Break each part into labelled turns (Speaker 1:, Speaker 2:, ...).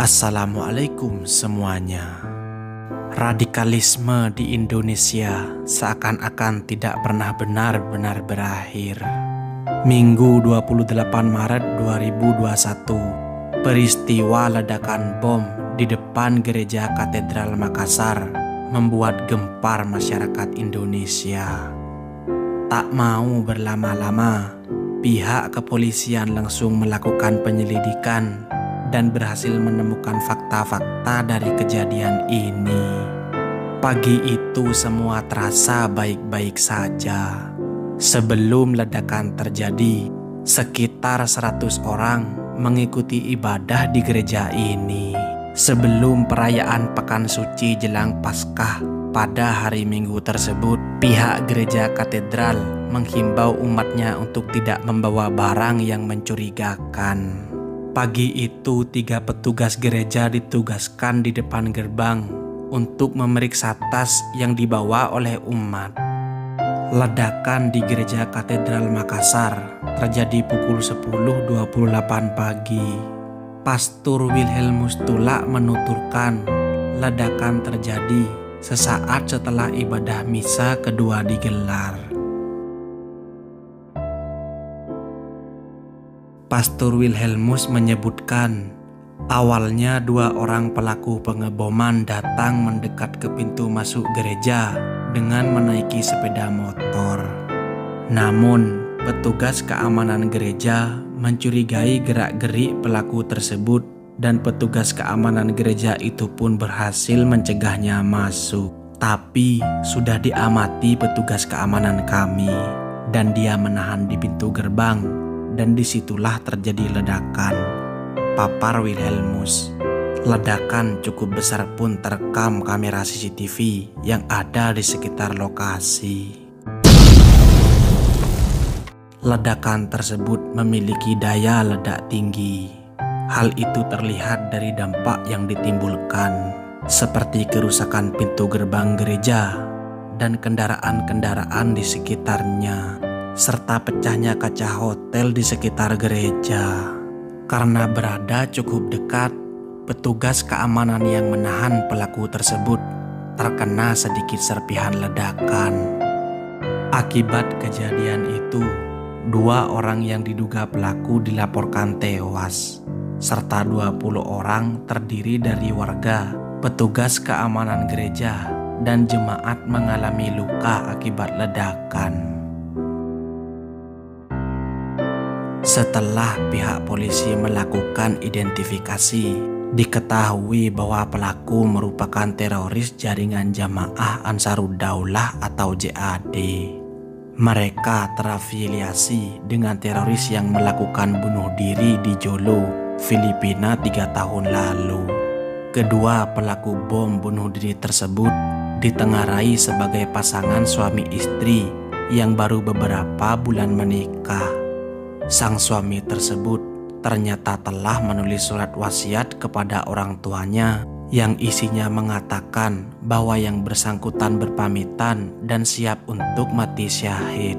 Speaker 1: Assalamualaikum semuanya. Radikalisme di Indonesia seakan-akan tidak pernah benar-benar berakhir. Minggu 28 Maret 2021, peristiwa ledakan bom di depan Gereja Katedral Makassar membuat gempar masyarakat Indonesia. Tak mau berlama-lama, pihak kepolisian langsung melakukan penyelidikan dan berhasil menemukan fakta-fakta dari kejadian ini. Pagi itu semua terasa baik-baik saja. Sebelum ledakan terjadi, sekitar 100 orang mengikuti ibadah di gereja ini. Sebelum perayaan Pekan Suci jelang Paskah pada hari Minggu tersebut, pihak gereja katedral menghimbau umatnya untuk tidak membawa barang yang mencurigakan. Pagi itu 3 petugas gereja ditugaskan di depan gerbang untuk memeriksa tas yang dibawa oleh umat. Ledakan di Gereja Katedral Makassar terjadi pukul 10.28 pagi. Pastor Wilhelmus Tulak menuturkan ledakan terjadi sesaat setelah ibadah misa kedua digelar. Pastor Wilhelmus menyebutkan, awalnya 2 orang pelaku pengeboman datang mendekat ke pintu masuk gereja dengan menaiki sepeda motor. Namun, petugas keamanan gereja mencurigai gerak-gerik pelaku tersebut dan petugas keamanan gereja itu pun berhasil mencegahnya masuk. Tapi, sudah diamati petugas keamanan kami dan dia menahan di pintu gerbang. Dan disitulah terjadi ledakan, papar Wilhelmus. Ledakan cukup besar pun terekam kamera CCTV yang ada di sekitar lokasi. Ledakan tersebut memiliki daya ledak tinggi. Hal itu terlihat dari dampak yang ditimbulkan, seperti kerusakan pintu gerbang gereja dan kendaraan-kendaraan di sekitarnya, serta pecahnya kaca hotel di sekitar gereja. Karena berada cukup dekat, petugas keamanan yang menahan pelaku tersebut terkena sedikit serpihan ledakan. Akibat kejadian itu, 2 orang yang diduga pelaku dilaporkan tewas, serta 20 orang terdiri dari warga, petugas keamanan gereja, dan jemaat mengalami luka akibat ledakan. Setelah pihak polisi melakukan identifikasi, diketahui bahwa pelaku merupakan teroris jaringan Jamaah Ansarud Daulah atau JAD. Mereka terafiliasi dengan teroris yang melakukan bunuh diri di Jolo, Filipina 3 tahun lalu. Kedua pelaku bom bunuh diri tersebut ditengarai sebagai pasangan suami istri yang baru beberapa bulan menikah. Sang suami tersebut ternyata telah menulis surat wasiat kepada orang tuanya yang isinya mengatakan bahwa yang bersangkutan berpamitan dan siap untuk mati syahid.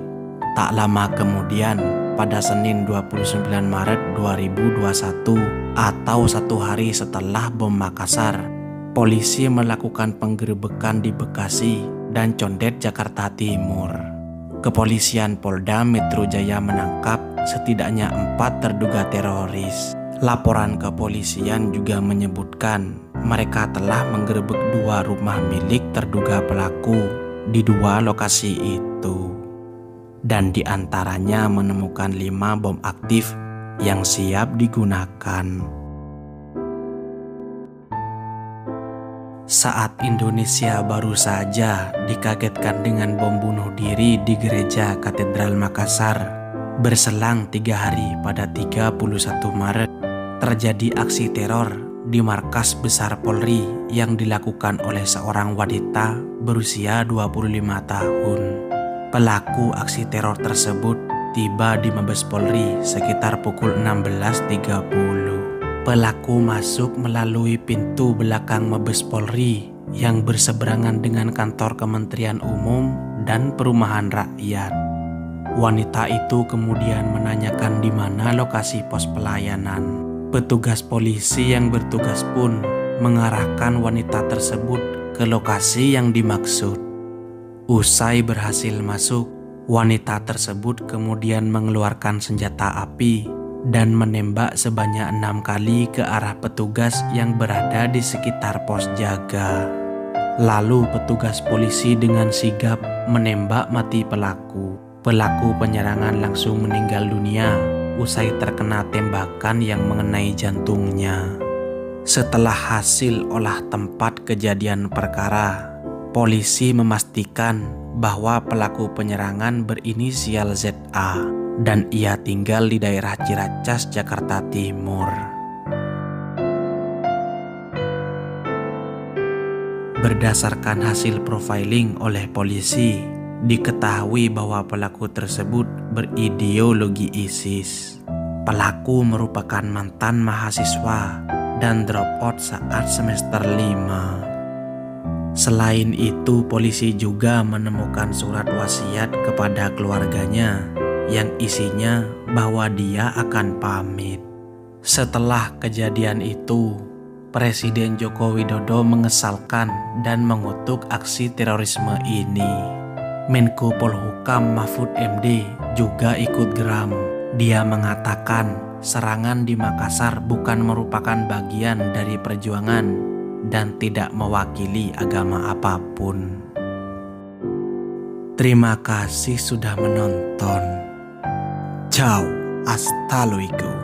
Speaker 1: Tak lama kemudian, pada Senin 29 Maret 2021 atau 1 hari setelah bom Makassar, polisi melakukan penggerebekan di Bekasi dan Condet, Jakarta Timur. Kepolisian Polda Metro Jaya menangkap setidaknya 4 terduga teroris. Laporan kepolisian juga menyebutkan mereka telah menggerebek 2 rumah milik terduga pelaku di 2 lokasi itu. Dan di antaranya menemukan 5 bom aktif yang siap digunakan. Saat Indonesia baru saja dikagetkan dengan bom bunuh diri di Gereja Katedral Makassar, berselang 3 hari pada 31 Maret, terjadi aksi teror di markas besar Polri yang dilakukan oleh seorang wanita berusia 25 tahun. Pelaku aksi teror tersebut tiba di Mabes Polri sekitar pukul 16.30. Pelaku masuk melalui pintu belakang Mabes Polri yang berseberangan dengan kantor Kementerian Umum dan Perumahan Rakyat. Wanita itu kemudian menanyakan di mana lokasi pos pelayanan. Petugas polisi yang bertugas pun mengarahkan wanita tersebut ke lokasi yang dimaksud. Usai berhasil masuk, wanita tersebut kemudian mengeluarkan senjata api dan menembak sebanyak 6 kali ke arah petugas yang berada di sekitar pos jaga. Lalu petugas polisi dengan sigap menembak mati pelaku. Pelaku penyerangan langsung meninggal dunia usai terkena tembakan yang mengenai jantungnya. Setelah hasil olah tempat kejadian perkara, polisi memastikan bahwa pelaku penyerangan berinisial ZA dan ia tinggal di daerah Ciracas, Jakarta Timur. Berdasarkan hasil profiling oleh polisi, diketahui bahwa pelaku tersebut berideologi ISIS. Pelaku merupakan mantan mahasiswa dan drop out saat semester 5. Selain itu, polisi juga menemukan surat wasiat kepada keluarganya yang isinya bahwa dia akan pamit. Setelah kejadian itu, Presiden Joko Widodo mengesalkan dan mengutuk aksi terorisme ini. Menko Polhukam Mahfud MD juga ikut geram. Dia mengatakan serangan di Makassar bukan merupakan bagian dari perjuangan dan tidak mewakili agama apapun. Terima kasih sudah menonton. Ciao, hasta luego.